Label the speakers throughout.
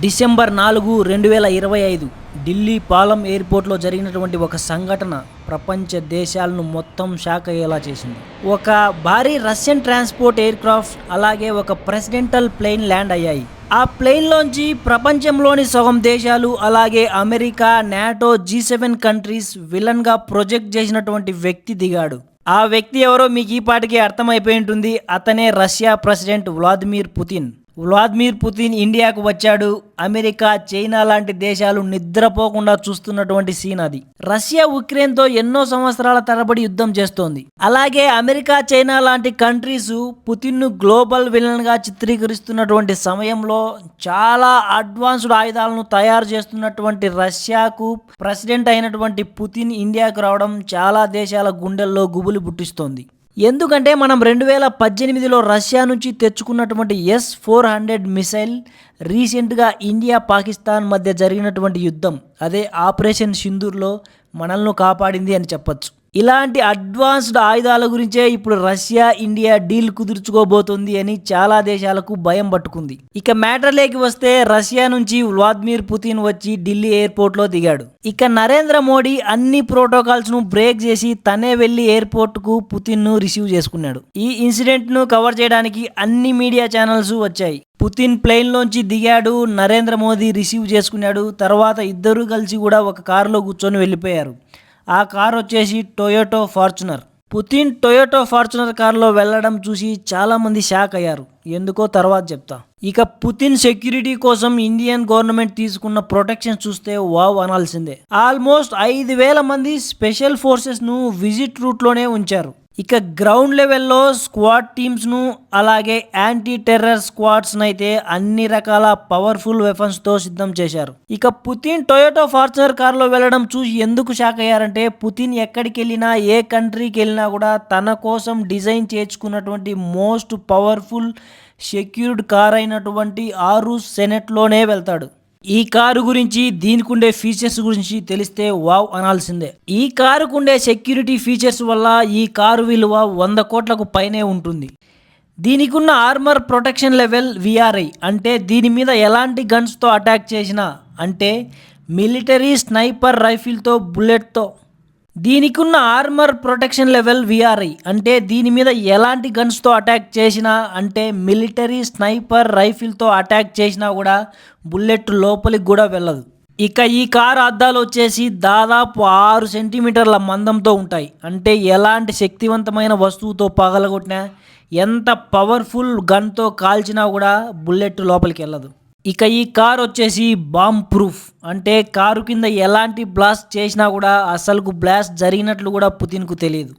Speaker 1: December 4, 2025 Delhi పాలమ్ ఎయిర్పోర్ట్లో జరిగినటువంటి ఒక సంఘటన ప్రపంచ దేశాలను మొత్తం షాక్ అయ్యేలా చేసింది. ఒక భారీ రష్యన్ ట్రాన్స్పోర్ట్ ఎయిర్ క్రాఫ్ట్ అలాగే ఒక ప్రెసిడెంటల్ ప్లేన్ ల్యాండ్ అయ్యాయి. ఆ ప్లేన్లోంచి ప్రపంచంలోని సగం దేశాలు అలాగే అమెరికా, నాటో, G7 కంట్రీస్ విలన్గా ప్రొజెక్ట్ చేసినటువంటి వ్యక్తి దిగాడు. ఆ వ్యక్తి ఎవరో మీకు ఈ పాటికి అర్థమైపోయి ఉంటుంది. అతనే Russia president Vladimir Putin. Vladimir Putin ఇండియాకు వచ్చాడు. అమెరికా, చైనా లాంటి దేశాలు నిద్రపోకుండా చూస్తున్నటువంటి సీన్ అది. రష్యా ఉక్రెయిన్తో ఎన్నో సంవత్సరాల తరబడి యుద్ధం చేస్తోంది. అలాగే అమెరికా, చైనా లాంటి కంట్రీస్ పుతిన్ను గ్లోబల్ విలన్గా చిత్రీకరిస్తున్నటువంటి సమయంలో చాలా అడ్వాన్స్డ్ ఆయుధాలను తయారు చేస్తున్నటువంటి రష్యాకు ప్రెసిడెంట్ అయినటువంటి పుతిన్ ఇండియాకు రావడం చాలా దేశాల గుండెల్లో గుబులు పుట్టిస్తోంది. ఎందుకంటే మనం 2018లో రష్యా నుంచి తెచ్చుకున్నటువంటి S-400 మిసైల్ రీసెంట్గా ఇండియా, పాకిస్తాన్ మధ్య జరిగినటువంటి యుద్ధం, అదే ఆపరేషన్ సింధూర్లో మనల్ని కాపాడింది అని చెప్పొచ్చు. ఇలాంటి అడ్వాన్స్డ్ ఆయుధాల గురించే ఇప్పుడు రష్యా, ఇండియా డీల్ కుదుర్చుకోబోతుంది అని చాలా దేశాలకు భయం పట్టుకుంది. ఇక మ్యాటర్లోకి వస్తే రష్యా నుంచి వ్లాదిమిర్ పుతిన్ వచ్చి ఢిల్లీ ఎయిర్పోర్ట్లో దిగాడు. ఇక నరేంద్ర మోడీ అన్ని ప్రోటోకాల్స్ను బ్రేక్ చేసి తనే వెళ్లి ఎయిర్పోర్ట్కు పుతిన్ను రిసీవ్ చేసుకున్నాడు. ఈ ఇన్సిడెంట్ను కవర్ చేయడానికి అన్ని మీడియా ఛానల్స్ వచ్చాయి. పుతిన్ ప్లేన్లోంచి దిగాడు, నరేంద్ర మోదీ రిసీవ్ చేసుకున్నాడు. తర్వాత ఇద్దరు కలిసి కూడా ఒక కారులో కూర్చొని వెళ్ళిపోయారు. ఆ కార్ వచ్చేసి Toyota Fortuner. Putin Toyota Fortuner కారులో వెళ్ళడం చూసి చాలామంది షాక్ అయ్యారు. ఎందుకో తర్వాత చెప్తా. ఇక పుతిన్ సెక్యూరిటీ కోసం ఇండియన్ గవర్నమెంట్ తీసుకున్న ప్రొటెక్షన్ చూస్తే వావ్ అనాల్సిందే. ఆల్మోస్ట్ 5,000 మంది స్పెషల్ ఫోర్సెస్ను విజిట్ రూట్లోనే ఉంచారు. ఇక గ్రౌండ్ లెవెల్లో స్క్వాడ్ టీమ్స్ను అలాగే యాంటీ టెర్రర్ స్క్వాడ్స్ను అయితే అన్ని రకాల పవర్ఫుల్ వెపన్స్తో సిద్ధం చేశారు. ఇక పుతిన్ టొయోటో ఫార్చునర్ కార్లో వెళ్ళడం చూసి ఎందుకు షాక్ అయ్యారంటే, పుతిన్ ఎక్కడికి వెళ్ళినా, ఏ కంట్రీకి వెళ్ళినా కూడా తన కోసం డిజైన్ చేసుకున్నటువంటి మోస్ట్ పవర్ఫుల్ సెక్యూర్డ్ కార్ అయినటువంటి ఆరుస్ సెనెట్లోనే వెళ్తాడు. ఈ కారు గురించి, దీనికి ఉండే ఫీచర్స్ గురించి తెలిస్తే వావ్ అనాల్సిందే. ఈ కారుకుండే సెక్యూరిటీ ఫీచర్స్ వల్ల ఈ కారు విలువ 100 కోట్లకు పైనే ఉంటుంది. దీనికి ఉన్న ఆర్మర్ ప్రొటెక్షన్ లెవెల్ VRI, అంటే దీని మీద ఎలాంటి గన్స్తో అటాక్ చేసినా, అంటే మిలిటరీ స్నైపర్ రైఫిల్తో, బుల్లెట్తో, దీనికి ఉన్న ఆర్మర్ ప్రొటెక్షన్ లెవెల్ VRI, అంటే దీని మీద ఎలాంటి గన్స్తో అటాక్ చేసినా, అంటే మిలిటరీ స్నైపర్ రైఫిల్తో అటాక్ చేసినా కూడా బుల్లెట్ లోపలికి కూడా వెళ్ళదు. ఇక ఈ కార్ అద్దాలు వచ్చేసి దాదాపు 6 సెంటీమీటర్ల మందంతో ఉంటాయి. అంటే ఎలాంటి శక్తివంతమైన వస్తువుతో పగలగొట్టినా, ఎంత పవర్ఫుల్ గన్తో కాల్చినా కూడా బుల్లెట్ లోపలికి వెళ్ళదు. ఇక ఈ కార్ వచ్చేసి బాంబ్ ప్రూఫ్, అంటే కారు కింద ఎలాంటి బ్లాస్ట్ చేసినా కూడా అసలుకు బ్లాస్ట్ జరిగినట్లు కూడా పుతిన్కు తెలియదు.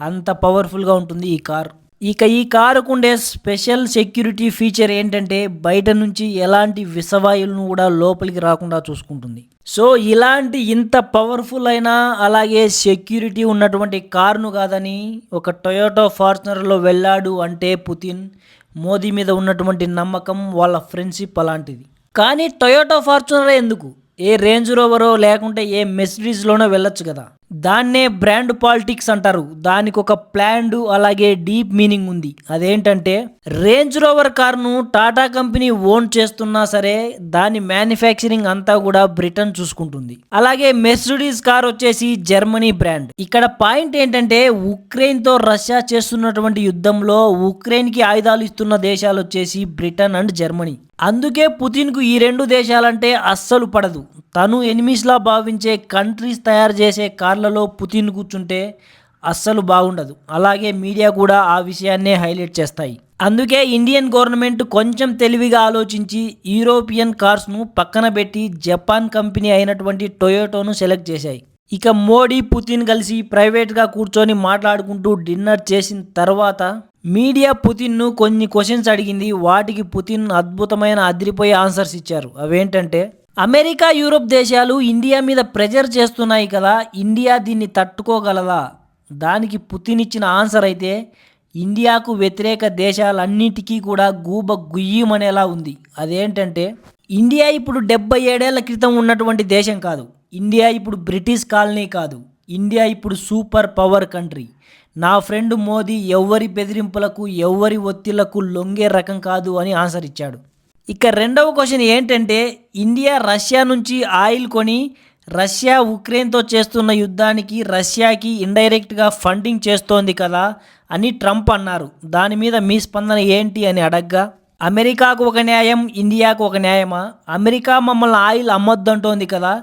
Speaker 1: అంత పవర్ఫుల్గా ఉంటుంది ఈ కార్. ఇక ఈ కారుకు ఉండే స్పెషల్ సెక్యూరిటీ ఫీచర్ ఏంటంటే, బయట నుంచి ఎలాంటి విషవాయువులను కూడా లోపలికి రాకుండా చూసుకుంటుంది. సో ఇలాంటి ఇంత పవర్ఫుల్ అయినా అలాగే సెక్యూరిటీ ఉన్నటువంటి కారును కాదని ఒక టొయోటో ఫార్చునర్లో వెళ్ళాడు అంటే పుతిన్ మోదీ మీద ఉన్నటువంటి నమ్మకం, వాళ్ళ ఫ్రెండ్షిప్ అలాంటిది. కానీ టొయోటో ఫార్చునరే ఎందుకు? ఏ రేంజ్ రోవరో లేకుంటే ఏ మెర్సిడీస్లోనో వెళ్ళొచ్చు కదా. దాన్నే బ్రాండ్ పాలిటిక్స్ అంటారు. దానికి ఒక ప్లాన్డ్ అలాగే డీప్ మీనింగ్ ఉంది. అదేంటంటే, రేంజ్ రోవర్ కార్ను టాటా కంపెనీ ఓన్ చేస్తున్నా సరే దాని మ్యానుఫ్యాక్చరింగ్ అంతా కూడా బ్రిటన్ చూసుకుంటుంది. అలాగే మెర్సిడీస్ కార్ వచ్చేసి జర్మనీ బ్రాండ్. ఇక్కడ పాయింట్ ఏంటంటే, ఉక్రెయిన్తో రష్యా చేస్తున్నటువంటి యుద్ధంలో ఉక్రెయిన్కి ఆయుధాలు ఇస్తున్న దేశాలు వచ్చేసి బ్రిటన్ అండ్ జర్మనీ. అందుకే పుతిన్కు ఈ 2 దేశాలంటే అస్సలు పడదు. తను ఎనిమిస్లా భావించే కంట్రీస్ తయారు చేసే కార్లలో పుతిన్ కూర్చుంటే అస్సలు బాగుండదు. అలాగే మీడియా కూడా ఆ విషయాన్నే హైలైట్ చేస్తాయి. అందుకే ఇండియన్ గవర్నమెంట్ కొంచెం తెలివిగా ఆలోచించి యూరోపియన్ కార్స్ను పక్కన పెట్టి జపాన్ కంపెనీ అయినటువంటి టొయోటోను సెలెక్ట్ చేశాయి. ఇక మోడీ, పుతిన్ కలిసి ప్రైవేట్గా కూర్చొని మాట్లాడుకుంటూ డిన్నర్ చేసిన తర్వాత మీడియా పుతిన్ను కొన్ని క్వశ్చన్స్ అడిగింది. వాటికి పుతిన్ అద్భుతమైన అదిరిపోయే ఆన్సర్స్ ఇచ్చారు. అవేంటంటే, అమెరికా, యూరోప్ దేశాలు ఇండియా మీద ప్రెజర్ చేస్తున్నాయి కదా, ఇండియా దీన్ని తట్టుకోగలదా? దానికి పుతిన్ ఇచ్చిన ఆన్సర్ అయితే, ఇండియాకు వ్యతిరేక దేశాలన్నిటికీ కూడా గూబ గుయ్యమనేలా ఉంది. అదేంటంటే, ఇండియా ఇప్పుడు 77 ఏళ్ల క్రితం ఉన్నటువంటి దేశం కాదు. ఇండియా ఇప్పుడు బ్రిటిష్ కాలనీ కాదు. ఇండియా ఇప్పుడు సూపర్ పవర్ కంట్రీ. నా ఫ్రెండ్ మోదీ ఎవ్వరి బెదిరింపులకు, ఎవ్వరి ఒత్తిళ్లకు లొంగే రకం కాదు అని ఆన్సర్ ఇచ్చాడు. ఇక రెండవ క్వశ్చన్ ఏంటంటే, ఇండియా రష్యా నుంచి ఆయిల్ కొని రష్యా ఉక్రెయిన్తో చేస్తున్న యుద్ధానికి రష్యాకి ఇండైరెక్ట్గా ఫండింగ్ చేస్తోంది కదా అని ట్రంప్ అన్నారు. దాని మీద మీ స్పందన ఏంటి అని అడగ్గా, అమెరికాకు ఒక న్యాయం, ఇండియాకు ఒక న్యాయమా? అమెరికా మమ్మల్ని ఆయిల్ అమ్మొద్దంటోంది కదా,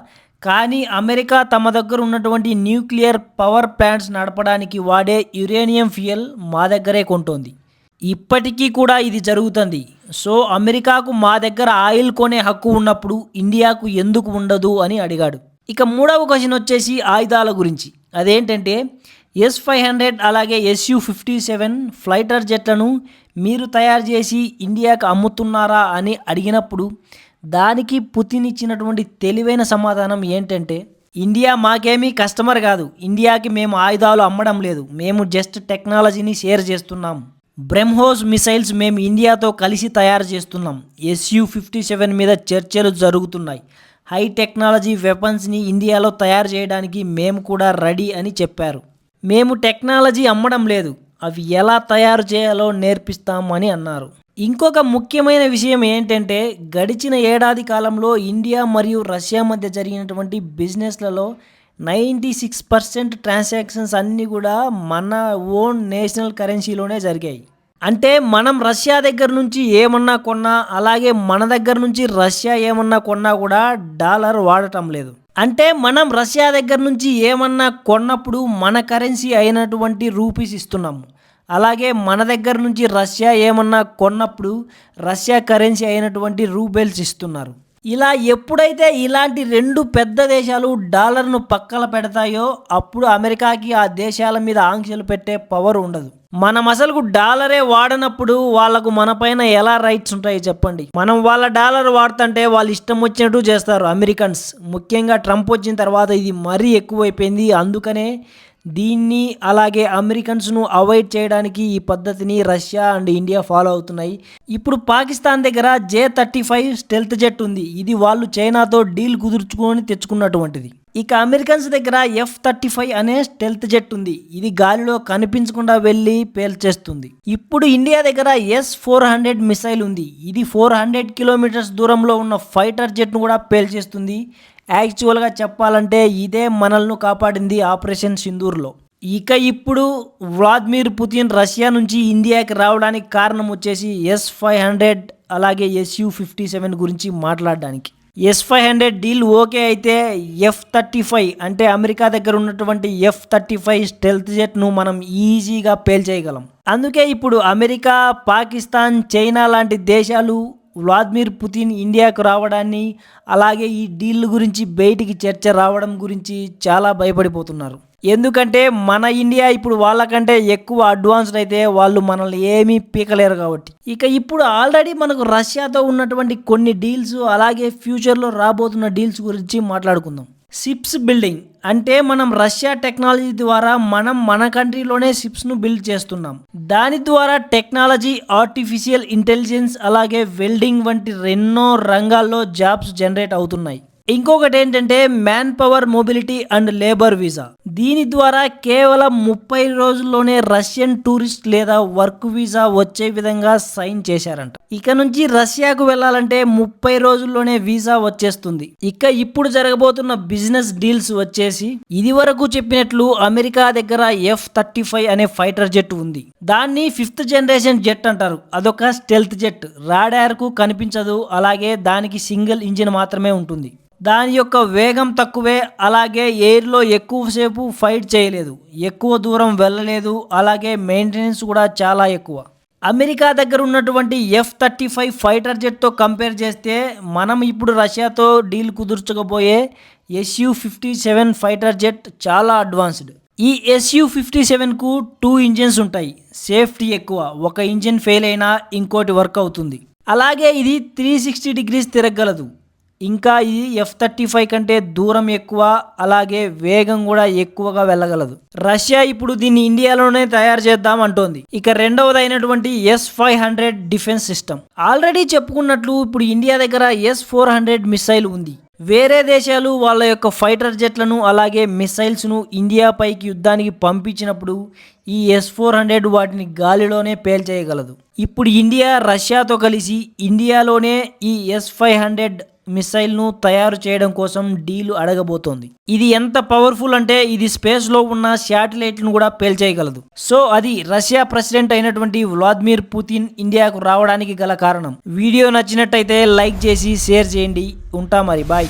Speaker 1: కానీ అమెరికా తమ దగ్గర ఉన్నటువంటి న్యూక్లియర్ పవర్ ప్లాంట్స్ నడపడానికి వాడే యురేనియం ఫ్యూయల్ మా దగ్గరే కొంటోంది. ఇప్పటికీ కూడా ఇది జరుగుతుంది. సో అమెరికాకు మా దగ్గర ఆయిల్ కొనే హక్కు ఉన్నప్పుడు ఇండియాకు ఎందుకు ఉండదు అని అడిగాడు. ఇక మూడవ క్వశ్చన్ వచ్చేసి ఆయుధాల గురించి. అదేంటంటే, S-500 అలాగే Su-57 ఫైటర్ జెట్లను మీరు తయారు చేసి ఇండియాకు అమ్ముతున్నారా అని అడిగినప్పుడు దానికి పుతిన్ ఇచ్చినటువంటి తెలివైన సమాధానం ఏంటంటే, ఇండియా మాకేమీ కస్టమర్ కాదు, ఇండియాకి మేము ఆయుధాలు అమ్మడం లేదు, మేము జస్ట్ టెక్నాలజీని షేర్ చేస్తున్నాం. బ్రహ్మోస్ మిసైల్స్ మేము ఇండియాతో కలిసి తయారు చేస్తున్నాం. Su-57 మీద చర్చలు జరుగుతున్నాయి. హై టెక్నాలజీ వెపన్స్ని ఇండియాలో తయారు చేయడానికి మేము కూడా రెడీ అని చెప్పారు. మేము టెక్నాలజీ అమ్మడం లేదు, అవి ఎలా తయారు చేయాలో నేర్పిస్తాం అని అన్నారు. ఇంకొక ముఖ్యమైన విషయం ఏంటంటే, గడిచిన ఏడాది కాలంలో ఇండియా మరియు రష్యా మధ్య జరిగినటువంటి బిజినెస్లలో 96% ట్రాన్సాక్షన్స్ అన్నీ కూడా మన ఓన్ నేషనల్ కరెన్సీలోనే జరిగాయి. అంటే మనం రష్యా దగ్గర నుంచి ఏమన్నా కొన్నా, అలాగే మన దగ్గర నుంచి రష్యా ఏమన్నా కొన్నా కూడా డాలర్ వాడటం లేదు. అంటే మనం రష్యా దగ్గర నుంచి ఏమన్నా కొన్నప్పుడు మన కరెన్సీ అయినటువంటి రూపీస్ ఇస్తున్నాము, అలాగే మన దగ్గర నుంచి రష్యా ఏమన్నా కొన్నప్పుడు రష్యా కరెన్సీ అయినటువంటి రూబెల్స్ ఇస్తున్నారు. ఇలా ఎప్పుడైతే ఇలాంటి రెండు పెద్ద దేశాలు డాలర్ను పక్కన పెడతాయో అప్పుడు అమెరికాకి ఆ దేశాల మీద ఆంక్షలు పెట్టే పవర్ ఉండదు. మనం అసలు డాలరే వాడనప్పుడు వాళ్ళకు మన పైన ఎలా రైట్స్ ఉంటాయి చెప్పండి? మనం వాళ్ళ డాలర్ వాడుతుంటే వాళ్ళు ఇష్టం వచ్చినట్టు చేస్తారు అమెరికన్స్. ముఖ్యంగా ట్రంప్ వచ్చిన తర్వాత ఇది మరీ ఎక్కువైపోయింది. అందుకనే దీన్ని అలాగే అమెరికన్స్ను అవాయిడ్ చేయడానికి ఈ పద్ధతిని రష్యా అండ్ ఇండియా ఫాలో అవుతున్నాయి. ఇప్పుడు పాకిస్తాన్ దగ్గర J-35 స్టెల్త్ జెట్ ఉంది. ఇది వాళ్ళు చైనాతో డీల్ కుదుర్చుకొని తెచ్చుకున్నటువంటిది. ఇక అమెరికన్స్ దగ్గర F-35 అనే స్టెల్త్ జెట్ ఉంది. ఇది గాలిలో కనిపించకుండా వెళ్ళి పేల్చేస్తుంది. ఇప్పుడు ఇండియా దగ్గర S-400 మిసైల్ ఉంది. ఇది 400 కిలోమీటర్స్ దూరంలో ఉన్న ఫైటర్ జెట్ను కూడా పేల్చేస్తుంది. యాక్చువల్గా చెప్పాలంటే ఇదే మనల్ని కాపాడింది ఆపరేషన్ సింధూర్లో. ఇక ఇప్పుడు వ్లాదిమిర్ పుతిన్ రష్యా నుంచి ఇండియాకి రావడానికి కారణం వచ్చేసి S-500 అలాగే Su-57 గురించి మాట్లాడడానికి. S-500 డీల్ ఓకే అయితే F-35 అంటే అమెరికా దగ్గర ఉన్నటువంటి F-35 స్టెల్త్ జెట్ను మనం ఈజీగా పేల్చేయగలం. అందుకే ఇప్పుడు అమెరికా, పాకిస్తాన్, చైనా లాంటి దేశాలు వ్లాదిమిర్ పుతిన్ ఇండియాకు రావడాన్ని, అలాగే ఈ డీల్ గురించి బయటికి చర్చ రావడం గురించి చాలా భయపడిపోతున్నారు. ఎందుకంటే మన ఇండియా ఇప్పుడు వాళ్ళకంటే ఎక్కువ అడ్వాన్స్డ్ అయితే వాళ్ళు మనల్ని ఏమీ పీకలేరు కాబట్టి. ఇక ఇప్పుడు ఆల్రెడీ మనకు రష్యాతో ఉన్నటువంటి కొన్ని డీల్స్, అలాగే ఫ్యూచర్లో రాబోతున్న డీల్స్ గురించి మాట్లాడుకుందాం. షిప్స్ బిల్డింగ్ అంటే మనం రష్యా టెక్నాలజీ ద్వారా మన కంట్రీలోనే షిప్స్ను బిల్డ్ చేస్తున్నాం. దాని ద్వారా టెక్నాలజీ, ఆర్టిఫిషియల్ ఇంటెలిజెన్స్ అలాగే వెల్డింగ్ వంటి ఎన్నో రంగాల్లో జాబ్స్ జనరేట్ అవుతున్నాయి. ఇంకొకటి ఏంటంటే man power mobility and labour visa. దీని ద్వారా కేవలం 30 రోజుల్లోనే రష్యన్ టూరిస్ట్ లేదా వర్క్ వీసా వచ్చే విధంగా సైన్ చేశారంట. ఇక నుంచి రష్యాకు వెళ్ళాలంటే 30 రోజుల్లోనే వీసా వచ్చేస్తుంది. ఇక ఇప్పుడు జరగబోతున్న బిజినెస్ డీల్స్ వచ్చేసి, ఇది వరకు చెప్పినట్లు అమెరికా దగ్గర F-35 అనే ఫైటర్ జెట్ ఉంది. దాన్ని 5th జనరేషన్ జెట్ అంటారు. అదొక స్టెల్త్ జెట్, రాడార్ కు కనిపించదు, అలాగే దానికి సింగిల్ ఇంజిన్ మాత్రమే ఉంటుంది. దాని యొక్క వేగం తక్కువే, అలాగే ఎయిర్లో ఎక్కువసేపు ఫైట్ చేయలేదు, ఎక్కువ దూరం వెళ్ళలేదు, అలాగే మెయింటెనెన్స్ కూడా చాలా ఎక్కువ. అమెరికా దగ్గర ఉన్నటువంటి F-35 ఫైటర్ జెట్తో కంపేర్ చేస్తే మనం ఇప్పుడు రష్యాతో డీల్ కుదుర్చకపోయే Su-57 ఫైటర్ జెట్ చాలా అడ్వాన్స్డ్. ఈ Su-57కు 2 ఇంజిన్స్ ఉంటాయి. సేఫ్టీ ఎక్కువ, ఒక ఇంజిన్ ఫెయిల్ అయినా ఇంకోటి వర్క్ అవుతుంది. అలాగే ఇది 360 డిగ్రీస్ తిరగలదు. ఇంకా ఇది F-35 కంటే దూరం ఎక్కువ, అలాగే వేగం కూడా ఎక్కువగా వెళ్ళగలదు. రష్యా ఇప్పుడు దీన్ని ఇండియాలోనే తయారు చేద్దాం అంటోంది. ఇక రెండవది అయినటువంటి S-500 డిఫెన్స్ సిస్టమ్. ఆల్రెడీ చెప్పుకున్నట్లు ఇప్పుడు ఇండియా దగ్గర S-400 మిసైల్ ఉంది. వేరే దేశాలు వాళ్ళ యొక్క ఫైటర్ జెట్లను అలాగే మిసైల్స్ను ఇండియాపైకి యుద్ధానికి పంపించినప్పుడు ఈ S-400 వాటిని గాలిలోనే పేల్చేయగలదు. ఇప్పుడు ఇండియా రష్యాతో కలిసి ఇండియాలోనే ఈ S-500 మిసైల్ను తయారు చేయడం కోసం డీల్ అడగబోతోంది. ఇది ఎంత పవర్ఫుల్ అంటే ఇది స్పేస్లో ఉన్న శాటిలైట్లను కూడా పేల్చేయగలదు. సో అది రష్యా ప్రెసిడెంట్ అయినటువంటి వ్లాదిమిర్ పుతిన్ ఇండియాకు రావడానికి గల కారణం. వీడియో నచ్చినట్టయితే లైక్ చేసి షేర్ చేయండి. ఉంటా మరి, బాయ్.